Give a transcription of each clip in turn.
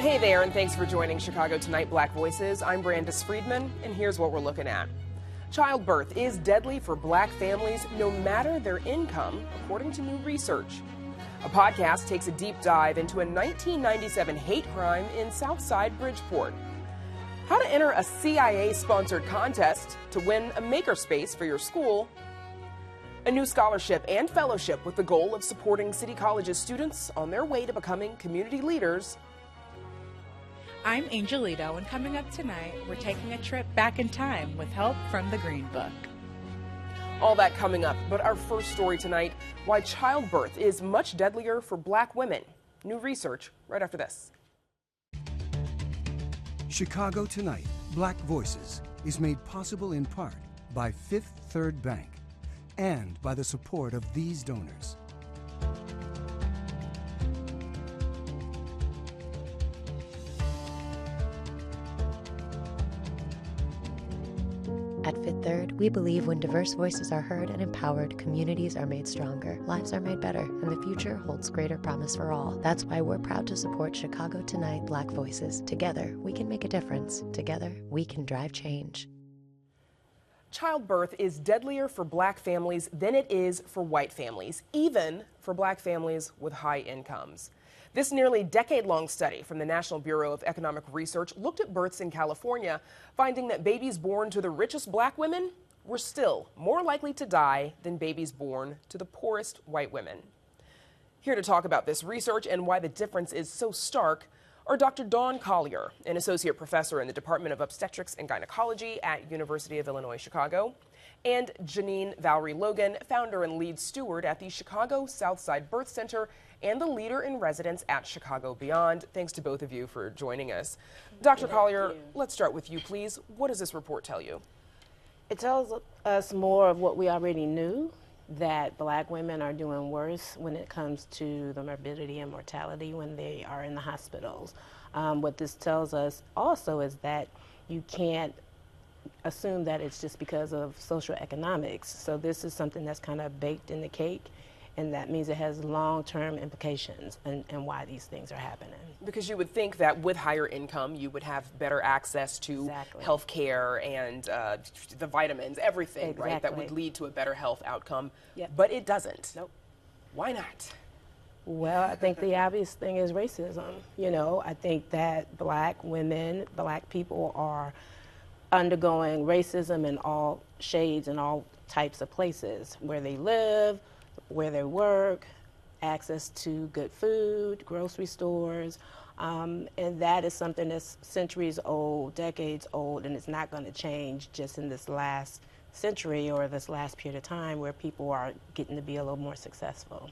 Hey there, and thanks for joining Chicago Tonight Black Voices. I'm Brandis Friedman, and here's what we're looking at. Childbirth is deadly for black families no matter their income, according to new research. A podcast takes a deep dive into a 1997 hate crime in Southside Bridgeport. How to enter a CIA-sponsored contest to win a makerspace for your school. A new scholarship and fellowship with the goal of supporting City College's students on their way to becoming community leaders. I'm Angelito, and coming up tonight, we're taking a trip back in time with help from the Green Book. All that coming up, but our first story tonight, why childbirth is much deadlier for black women. New research right after this. Chicago Tonight, Black Voices, is made possible in part by Fifth Third Bank and by the support of these donors. At Fifth Third, we believe when diverse voices are heard and empowered, communities are made stronger, lives are made better, and the future holds greater promise for all. That's why we're proud to support Chicago Tonight Black Voices. Together, we can make a difference. Together, we can drive change. Childbirth is deadlier for black families than it is for white families, even for black families with high incomes. This nearly decade-long study from the National Bureau of Economic Research looked at births in California, finding that babies born to the richest black women were still more likely to die than babies born to the poorest white women. Here to talk about this research and why the difference is so stark are Dr. Dawn Collier, an associate professor in the Department of Obstetrics and Gynecology at University of Illinois, Chicago, and Janine Valerie Logan, founder and lead steward at the Chicago Southside Birth Center and the leader in residence at Chicago Beyond. Thanks to both of you for joining us. Dr. Collier, let's start with you, please. What does this report tell you? It tells us more of what we already knew, that black women are doing worse when it comes to the morbidity and mortality when they are in the hospitals. What this tells us also is that you can't assume that it's just because of social economics. So this is something that's kind of baked in the cake, and that means it has long-term implications and why these things are happening. Because you would think that with higher income, you would have better access to health care and the vitamins, everything, right, that would lead to a better health outcome. But it doesn't. Nope. Why not? Well, I think the obvious thing is racism. You know, I think that black women, black people are undergoing racism in all shades and all types of places, where they live, where they work, access to good food, grocery stores, and that is something that's centuries old, decades old, and it's not going to change just in this last century or this last period of time where people are getting to be a little more successful.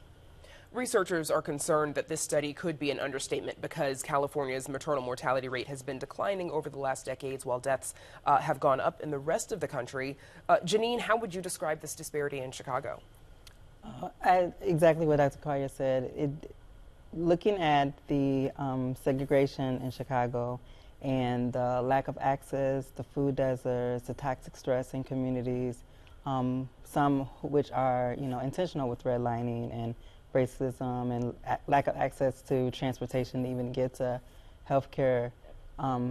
Researchers are concerned that this study could be an understatement because California's maternal mortality rate has been declining over the last decades while deaths have gone up in the rest of the country. Janine, how would you describe this disparity in Chicago? Exactly what Dr. Collier said. Looking at the segregation in Chicago and the lack of access, the food deserts, the toxic stress in communities, some which are intentional with redlining and racism and lack of access to transportation to even get to healthcare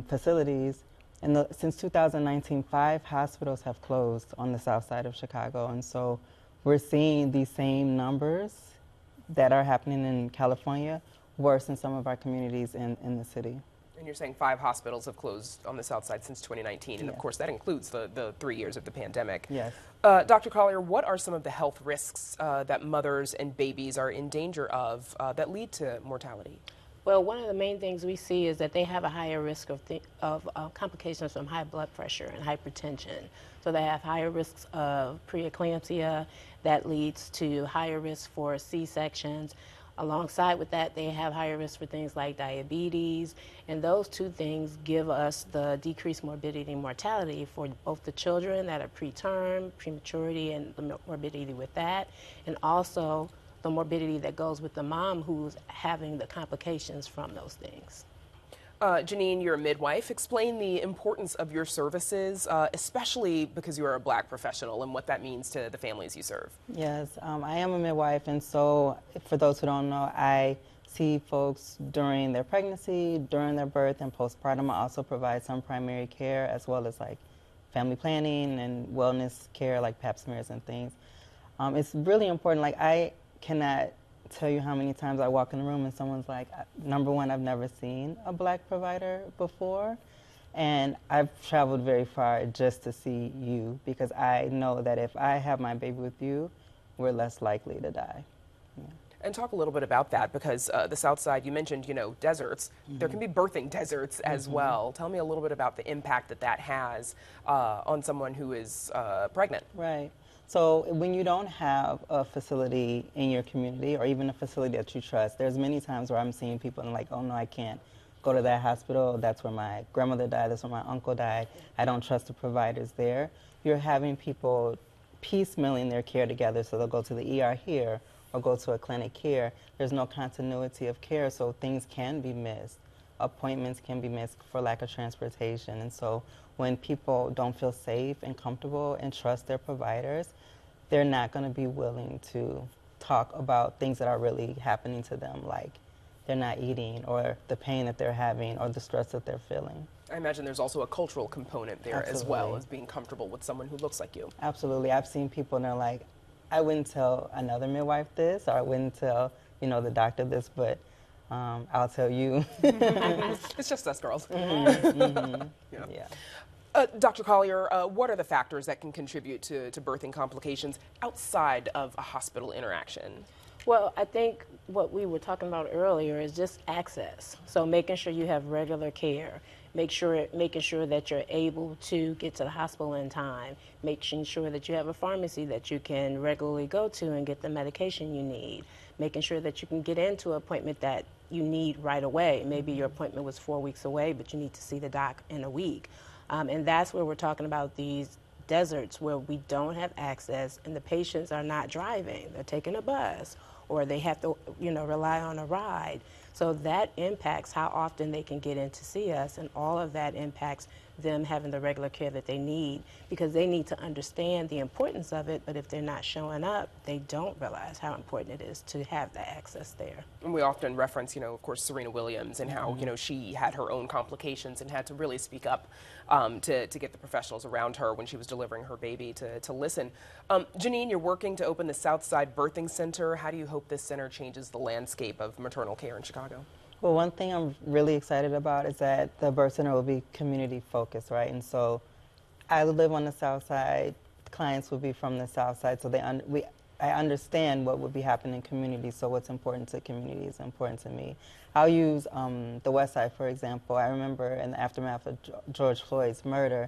facilities. And since 2019, 5 hospitals have closed on the south side of Chicago, and so we're seeing these same numbers that are happening in California worse in some of our communities in the city. And you're saying 5 hospitals have closed on the south side since 2019, and of course that includes the 3 years of the pandemic. Yes. Dr. Collier, what are some of the health risks that mothers and babies are in danger of that lead to mortality? Well, one of the main things we see is that they have a higher risk of complications from high blood pressure and hypertension. So they have higher risks of preeclampsia that leads to higher risk for C-sections. Alongside with that, they have higher risk for things like diabetes, and those two things give us the decreased morbidity and mortality for both the children that are preterm, prematurity, and the morbidity with that, and also the morbidity that goes with the mom who's having the complications from those things. Janine, you're a midwife. Explain the importance of your services, especially because you are a black professional, and what that means to the families you serve. Yes, I am a midwife, and so for those who don't know, I see folks during their pregnancy, during their birth, and postpartum. I also provide some primary care as well as like family planning and wellness care like pap smears and things. It's really important. Like, I cannot tell you how many times I walk in the room and someone's like, number one, I've never seen a Black provider before. And I've traveled very far just to see you, because I know that if I have my baby with you, we're less likely to die. Yeah. And talk a little bit about that, because the South Side, you mentioned, you know, deserts. There can be birthing deserts as well. Tell me a little bit about the impact that that has on someone who is pregnant. Right. So when you don't have a facility in your community, or even a facility that you trust, there's many times where I'm seeing people and like, oh no, I can't go to that hospital. That's where my grandmother died. That's where my uncle died. I don't trust the providers there. You're having people piecemealing their care together, so they'll go to the ER here or go to a clinic here. There's no continuity of care, so things can be missed. Appointments can be missed for lack of transportation. And so when people don't feel safe and comfortable and trust their providers, they're not going to be willing to talk about things that are really happening to them, like they're not eating, or the pain that they're having, or the stress that they're feeling. I imagine there's also a cultural component there as well, as being comfortable with someone who looks like you. Absolutely. I've seen people and they're like, I wouldn't tell another midwife this, or I wouldn't tell, you know, the doctor this, but I'll tell you. It's just us girls. Yeah. Dr. Collier, what are the factors that can contribute to birthing complications outside of a hospital interaction? Well, I think what we were talking about earlier is just access. So making sure you have regular care, making sure that you're able to get to the hospital in time, making sure that you have a pharmacy that you can regularly go to and get the medication you need, making sure that you can get into an appointment that you need right away. Maybe your appointment was 4 weeks away, but you need to see the doc in a week. And that's where we're talking about these deserts where we don't have access and the patients are not driving. They're taking a bus, or they have to, you know, rely on a ride. So that impacts how often they can get in to see us, and all of that impacts them having the regular care that they need, because they need to understand the importance of it, but if they're not showing up, they don't realize how important it is to have the access there. And we often reference, you know, of course, Serena Williams and how, you know, she had her own complications and had to really speak up to get the professionals around her when she was delivering her baby to listen. Janine, you're working to open the Southside Birthing Center. How do you hope this center changes the landscape of maternal care in Chicago? Well, one thing I'm really excited about is that the birth center will be community focused, right? And so I live on the South Side, clients will be from the South Side, so I understand what would be happening in communities, so what's important to community is important to me. I'll use the West Side, for example. I remember in the aftermath of George Floyd's murder,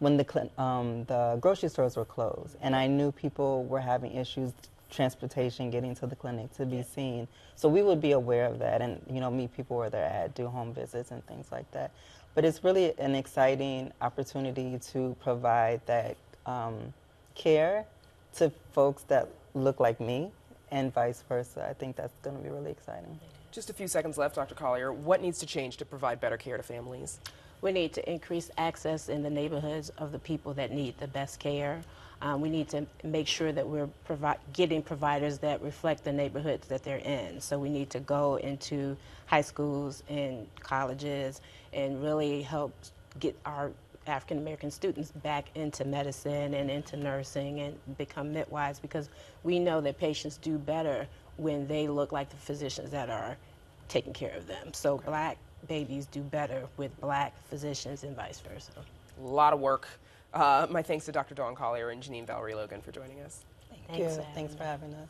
when the grocery stores were closed, and I knew people were having issues transportation, getting to the clinic to be seen. So we would be aware of that and, you know, meet people where they're at, do home visits and things like that. But it's really an exciting opportunity to provide that care to folks that look like me and vice versa. I think that's going to be really exciting. Just a few seconds left, Dr. Collier. What needs to change to provide better care to families? We need to increase access in the neighborhoods of the people that need the best care. We need to make sure that we're getting providers that reflect the neighborhoods that they're in. So we need to go into high schools and colleges and really help get our African American students back into medicine and into nursing and become midwives, because we know that patients do better when they look like the physicians that are taking care of them. So Black babies do better with Black physicians and vice versa. A lot of work. My thanks to Dr. Dawn Collier and Janine Valerie Logan for joining us. Thanks for having us.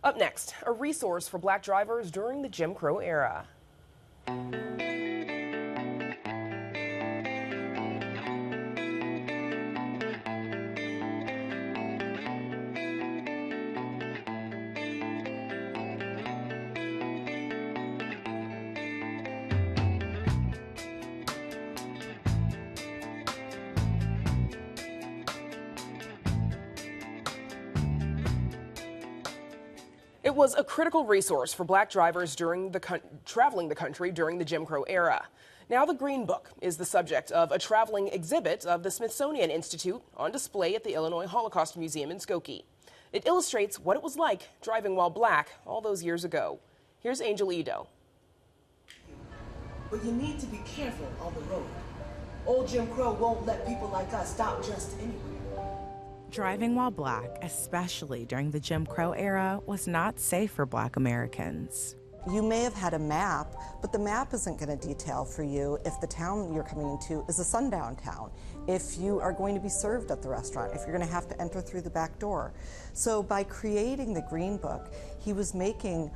Up next, a resource for Black drivers during the Jim Crow era. It was a critical resource for Black drivers during traveling the country during the Jim Crow era. Now the Green Book is the subject of a traveling exhibit of the Smithsonian Institute on display at the Illinois Holocaust Museum in Skokie. It illustrates what it was like driving while Black all those years ago. Here's Angel Edo. But you need to be careful on the road. Old Jim Crow won't let people like us stop just anywhere. Driving while black, especially during the Jim Crow era, was not safe for black Americans. You may have had a map, but the map isn't going to detail for you if the town you're coming into is a sundown town, if you are going to be served at the restaurant, if you're going to have to enter through the back door. So by creating the Green Book, he was making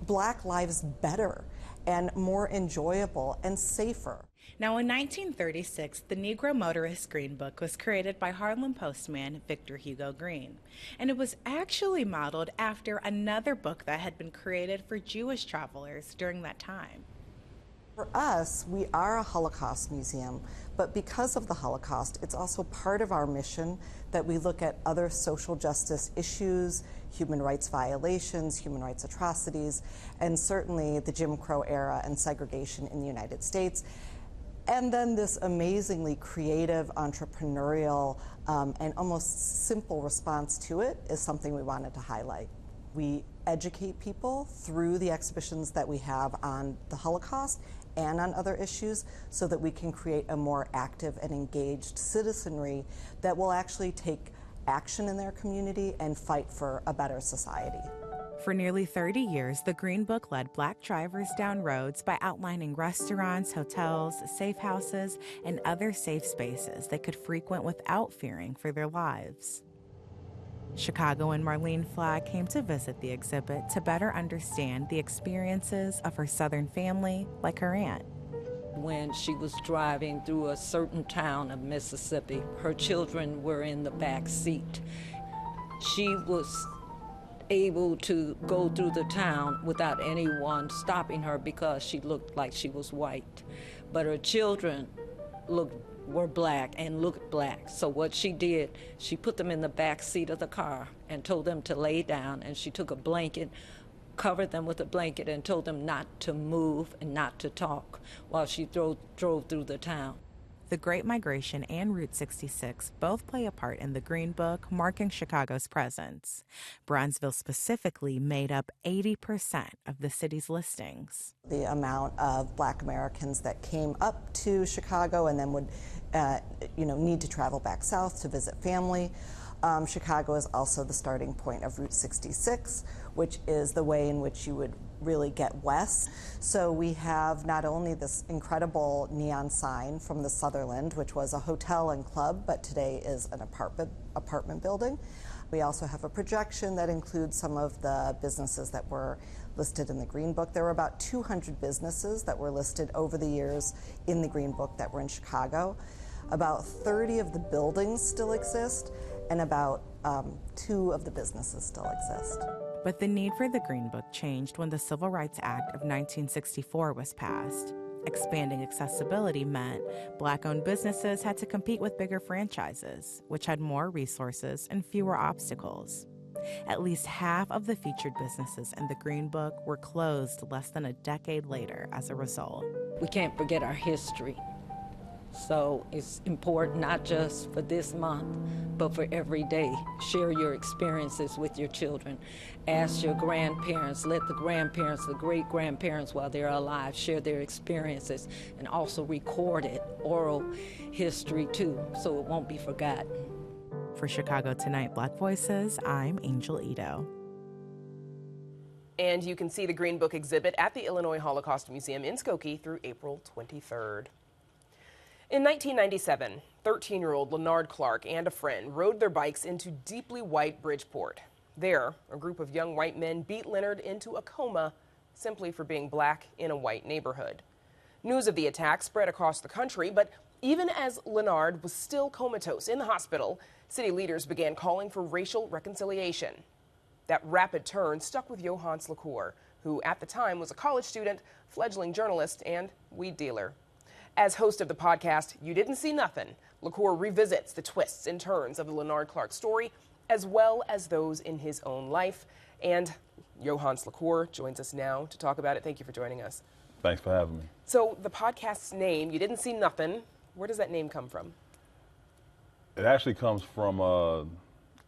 black lives better and more enjoyable and safer. Now, in 1936, the Negro Motorist Green Book was created by Harlem postman Victor Hugo Green, and it was actually modeled after another book that had been created for Jewish travelers during that time. For us, we are a Holocaust museum, but because of the Holocaust, it's also part of our mission that we look at other social justice issues, human rights violations, human rights atrocities, and certainly the Jim Crow era and segregation in the United States. And then this amazingly creative, entrepreneurial, and almost simple response to it is something we wanted to highlight. We educate people through the exhibitions that we have on the Holocaust and on other issues so that we can create a more active and engaged citizenry that will actually take action in their community and fight for a better society. For nearly 30 years, the Green Book led black drivers down roads by outlining restaurants, hotels, safe houses, and other safe spaces they could frequent without fearing for their lives. Chicago and Marlene Flagg came to visit the exhibit to better understand the experiences of her Southern family, like her aunt. When she was driving through a certain town of Mississippi, her children were in the back seat. She was able to go through the town without anyone stopping her because she looked like she was white. But her children were black and looked black. So what she did, she put them in the back seat of the car and told them to lay down, and she took a blanket, covered them with a blanket, and told them not to move and not to talk while she drove through the town. The Great Migration and Route 66 both play a part in the Green Book, marking Chicago's presence. Bronzeville specifically made up 80% of the city's listings. The amount of black Americans that came up to Chicago and then would need to travel back south to visit family. Chicago is also the starting point of Route 66, which is the way in which you would really get west. So we have not only this incredible neon sign from the Sutherland, which was a hotel and club, but today is an apartment building. We also have a projection that includes some of the businesses that were listed in the Green Book. There were about 200 businesses that were listed over the years in the Green Book that were in Chicago. About 30 of the buildings still exist, and about 2 of the businesses still exist. But the need for the Green Book changed when the Civil Rights Act of 1964 was passed. Expanding accessibility meant black-owned businesses had to compete with bigger franchises, which had more resources and fewer obstacles. At least half of the featured businesses in the Green Book were closed less than a decade later as a result. We can't forget our history. So it's important not just for this month, but for every day. Share your experiences with your children. Ask your grandparents, let the grandparents, the great-grandparents while they're alive, share their experiences, and also record it, oral history too, so it won't be forgotten. For Chicago Tonight Black Voices, I'm Angel Edo. And you can see the Green Book exhibit at the Illinois Holocaust Museum in Skokie through April 23rd. In 1997, 13-year-old Leonard Clark and a friend rode their bikes into deeply white Bridgeport. There, a group of young white men beat Leonard into a coma simply for being black in a white neighborhood. News of the attack spread across the country, but even as Leonard was still comatose in the hospital, city leaders began calling for racial reconciliation. That rapid turn stuck with Johannes LaCour, who at the time was a college student, fledgling journalist, and weed dealer. As host of the podcast, You Didn't See Nothing, LaCour revisits the twists and turns of the Leonard Clark story, as well as those in his own life. And Johannes LaCour joins us now to talk about it. Thank you for joining us. Thanks for having me. So the podcast's name, You Didn't See Nothing, where does that name come from? It actually comes from a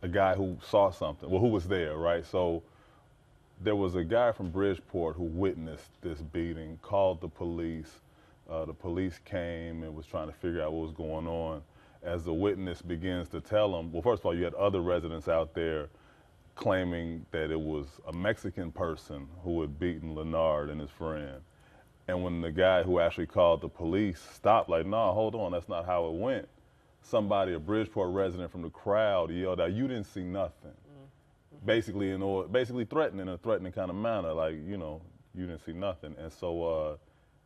guy who saw something, well, who was there, right? So there was a guy from Bridgeport who witnessed this beating, called the police. The police came and was trying to figure out what was going on. As the witness begins to tell him, well, first of all, you had other residents out there claiming that it was a Mexican person who had beaten Leonard and his friend. And when the guy who actually called the police stopped, like, no, hold on, that's not how it went. Somebody, a Bridgeport resident from the crowd, yelled out, "You didn't see nothing." Basically, basically threatening in a threatening kind of manner, like, you know, you didn't see nothing. And so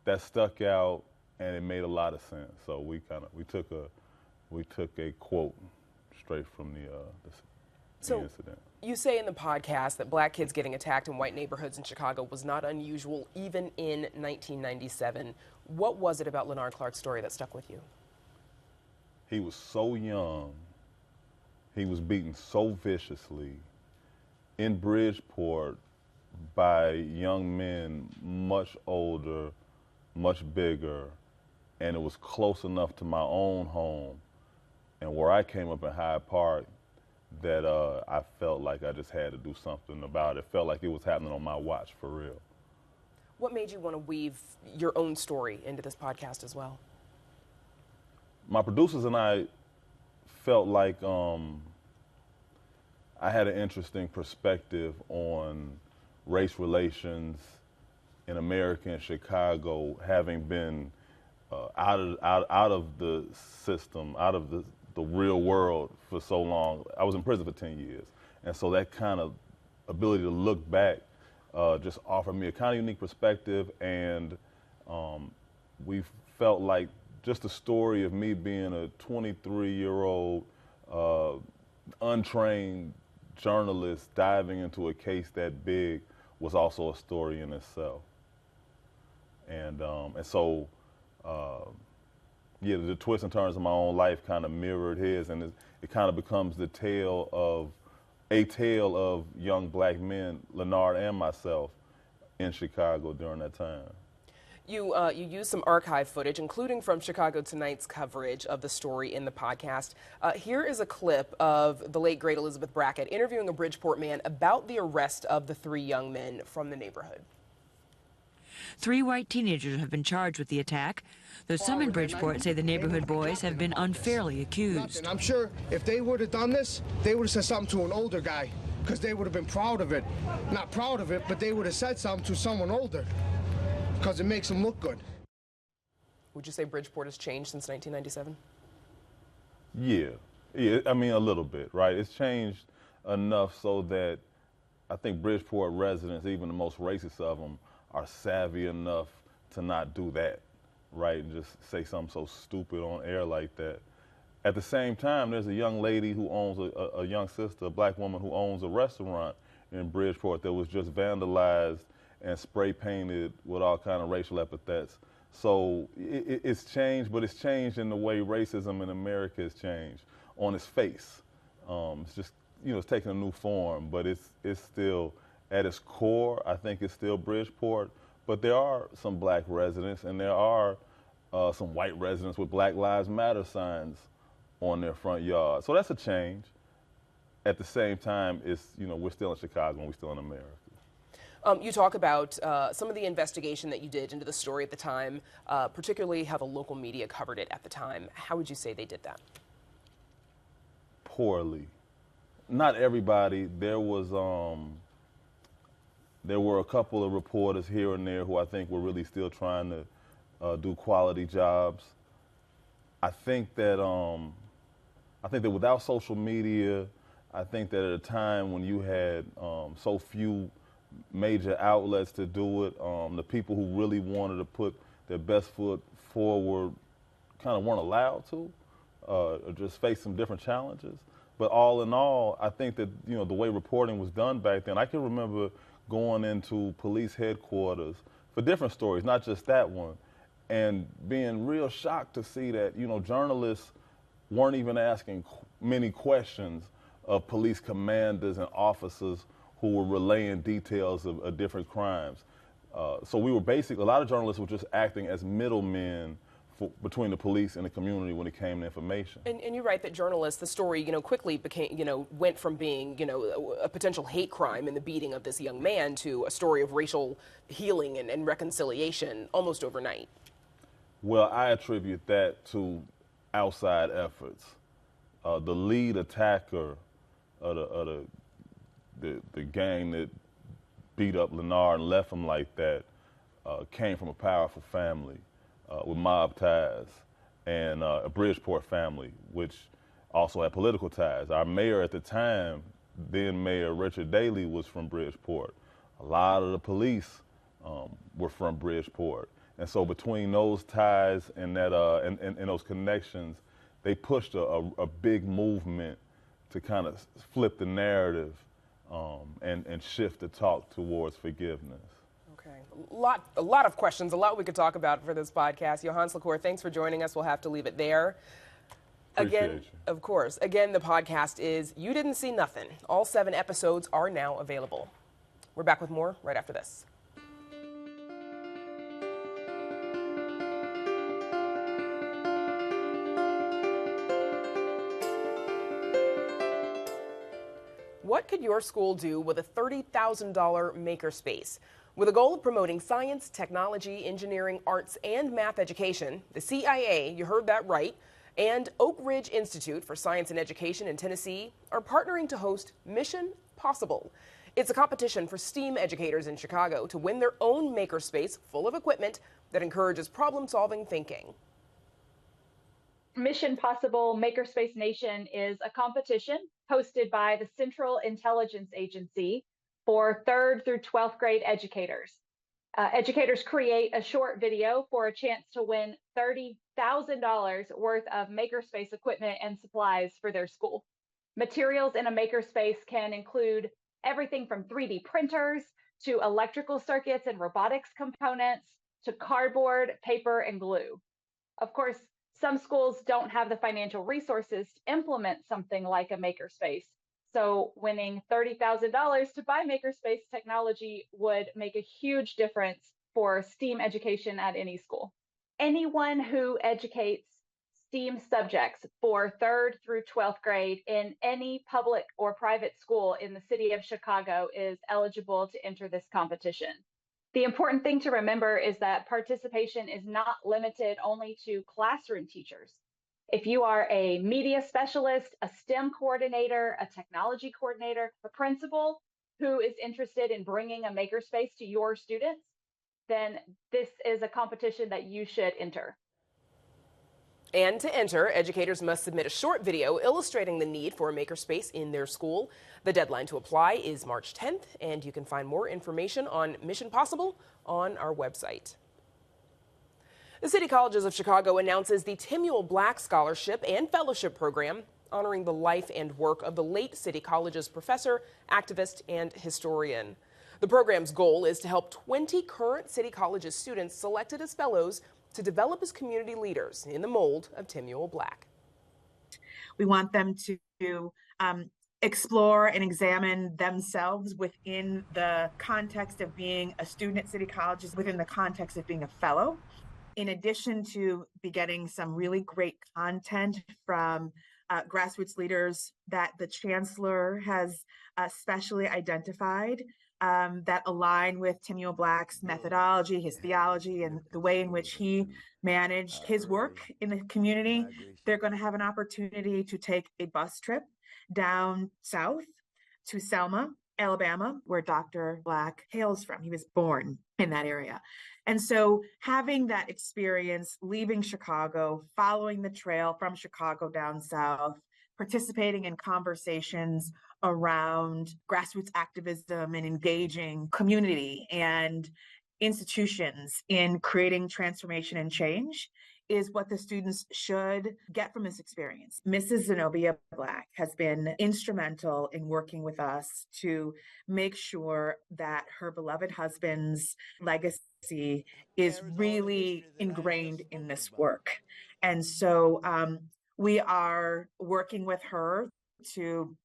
that stuck out, and it made a lot of sense. So we took a quote straight from the incident. You say in the podcast that black kids getting attacked in white neighborhoods in Chicago was not unusual even in 1997. What was it about Leonard Clark's story that stuck with you? He was so young. He was beaten so viciously in Bridgeport by young men much older, much bigger, and it was close enough to my own home and where I came up in Hyde Park that I felt like I just had to do something about it. It felt like it was happening on my watch, for real. What made you want to weave your own story into this podcast as well? My producers and I felt like I had an interesting perspective on race relations in America and Chicago, having been out of the system, out of the real world for so long. I was in prison for 10 years. And so that kind of ability to look back just offered me a kind of unique perspective. And we felt like just the story of me being a 23-year-old untrained journalist diving into a case that big was also a story in itself. And so, yeah, the twists and turns of my own life kind of mirrored his, and it kind of becomes a tale of young black men, Leonard and myself, in Chicago during that time. You used some archive footage, including from Chicago Tonight's coverage of the story in the podcast. Here is a clip of the late, great Elizabeth Brackett interviewing a Bridgeport man about the arrest of the 3 young men from the neighborhood. 3 white teenagers have been charged with the attack, though some in Bridgeport say the neighborhood boys have been unfairly accused. I'm sure if they would have done this, they would have said something to an older guy, because they would have been proud of it. Not proud of it, but they would have said something to someone older, because it makes them look good. Would you say Bridgeport has changed since 1997? Yeah, I mean, a little bit, right? It's changed enough so that I think Bridgeport residents, even the most racist of them, are savvy enough to not do that, right? And just say something so stupid on air like that. At the same time, there's a young lady who owns a young sister, a black woman who owns a restaurant in Bridgeport that was just vandalized and spray painted with all kind of racial epithets. So it's changed, but it's changed in the way racism in America has changed on its face. It's just, you know, it's taking a new form, but it's still, at its core, I think it's still Bridgeport, but there are some black residents and there are some white residents with Black Lives Matter signs on their front yard. So that's a change. At the same time, it's, you know, we're still in Chicago and we're still in America. You talk about some of the investigation that you did into the story at the time, particularly how the local media covered it at the time. How would you say they did that? Poorly. Not everybody. There were a couple of reporters here and there who I think were really still trying to do quality jobs. I think that without social media, I think that at a time when you had so few major outlets to do it, the people who really wanted to put their best foot forward kind of weren't allowed to, or just face some different challenges. But all in all, I think that, you know, the way reporting was done back then, I can remember going into police headquarters for different stories, not just that one, and being real shocked to see that, you know, journalists weren't even asking many questions of police commanders and officers who were relaying details of different crimes. So we were basically, a lot of journalists were just acting as middlemen between the police and the community when it came to information. And you're right that journalists, the story, quickly became, went from being, a potential hate crime in the beating of this young man to a story of racial healing and reconciliation almost overnight. Well, I attribute that to outside efforts. The lead attacker of the gang that beat up Leonard and left him like that came from a powerful family with mob ties, and a Bridgeport family, which also had political ties. Our mayor at the time, then Mayor Richard Daley, was from Bridgeport. A lot of the police were from Bridgeport. And so between those ties and that and those connections, they pushed a big movement to kind of flip the narrative and shift the talk towards forgiveness. Okay, a lot of questions, a lot we could talk about for this podcast. Johannes LaCour, thanks for joining us. We'll have to leave it there. Again, of course. Again, the podcast is You Didn't See Nothing. All 7 episodes are now available. We're back with more right after this. What could your school do with a $30,000 makerspace? With a goal of promoting science, technology, engineering, arts, and math education, the CIA, you heard that right, and Oak Ridge Institute for Science and Education in Tennessee are partnering to host Mission Possible. It's a competition for STEAM educators in Chicago to win their own makerspace full of equipment that encourages problem-solving thinking. Mission Possible Makerspace Nation is a competition hosted by the Central Intelligence Agency for 3rd through 12th grade educators. Educators create a short video for a chance to win $30,000 worth of makerspace equipment and supplies for their school. Materials in a makerspace can include everything from 3D printers to electrical circuits and robotics components to cardboard, paper, and glue. Of course, some schools don't have the financial resources to implement something like a makerspace. So winning $30,000 to buy makerspace technology would make a huge difference for STEAM education at any school. Anyone who educates STEAM subjects for 3rd through 12th grade in any public or private school in the city of Chicago is eligible to enter this competition. The important thing to remember is that participation is not limited only to classroom teachers. If you are a media specialist, a STEM coordinator, a technology coordinator, a principal who is interested in bringing a makerspace to your students, then this is a competition that you should enter. And to enter, educators must submit a short video illustrating the need for a makerspace in their school. The deadline to apply is March 10th, and you can find more information on Mission Possible on our website. The City Colleges of Chicago announces the Timuel Black Scholarship and Fellowship Program, honoring the life and work of the late City Colleges professor, activist, and historian. The program's goal is to help 20 current City Colleges students selected as fellows to develop as community leaders in the mold of Timuel Black. We want them to explore and examine themselves within the context of being a student at City Colleges, within the context of being a fellow, in addition to be getting some really great content from grassroots leaders that the chancellor has specially identified that align with Timuel Black's methodology, his theology, and the way in which he managed his work in the community. They're going to have an opportunity to take a bus trip down south to Selma, Alabama, where Dr. Black hails from. He was born in that area. And so having that experience, leaving Chicago, following the trail from Chicago down south, participating in conversations around grassroots activism and engaging community and institutions in creating transformation and change is what the students should get from this experience. Mrs. Zenobia Black has been instrumental in working with us to make sure that her beloved husband's legacy is really ingrained in this work. And so we are working with her to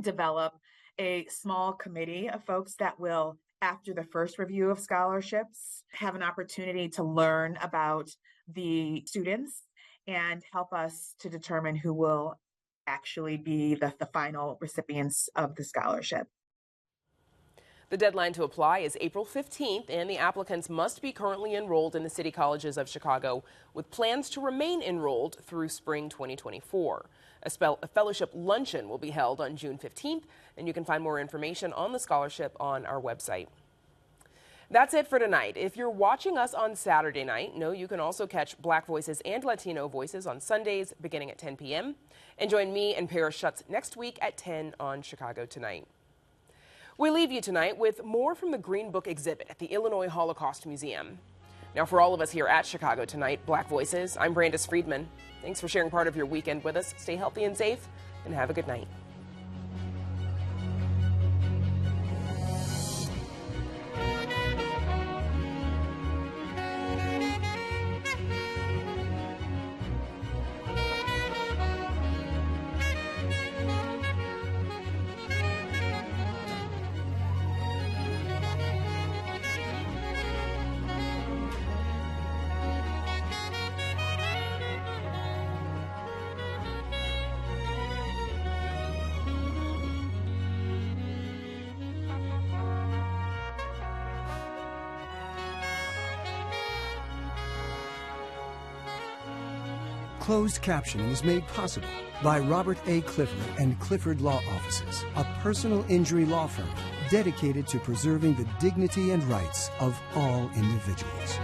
develop a small committee of folks that will after the first review of scholarships, have an opportunity to learn about the students and help us to determine who will actually be the final recipients of the scholarship. The deadline to apply is April 15th, and the applicants must be currently enrolled in the City Colleges of Chicago, with plans to remain enrolled through spring 2024. A fellowship luncheon will be held on June 15th, and you can find more information on the scholarship on our website. That's it for tonight. If you're watching us on Saturday night, know you can also catch Black Voices and Latino Voices on Sundays beginning at 10 p.m. And join me and Paris Schutz next week at 10 on Chicago Tonight. We leave you tonight with more from the Green Book exhibit at the Illinois Holocaust Museum. Now, for all of us here at Chicago Tonight, Black Voices, I'm Brandis Friedman. Thanks for sharing part of your weekend with us. Stay healthy and safe, and have a good night. Closed captioning is made possible by Robert A. Clifford and Clifford Law Offices, a personal injury law firm dedicated to preserving the dignity and rights of all individuals.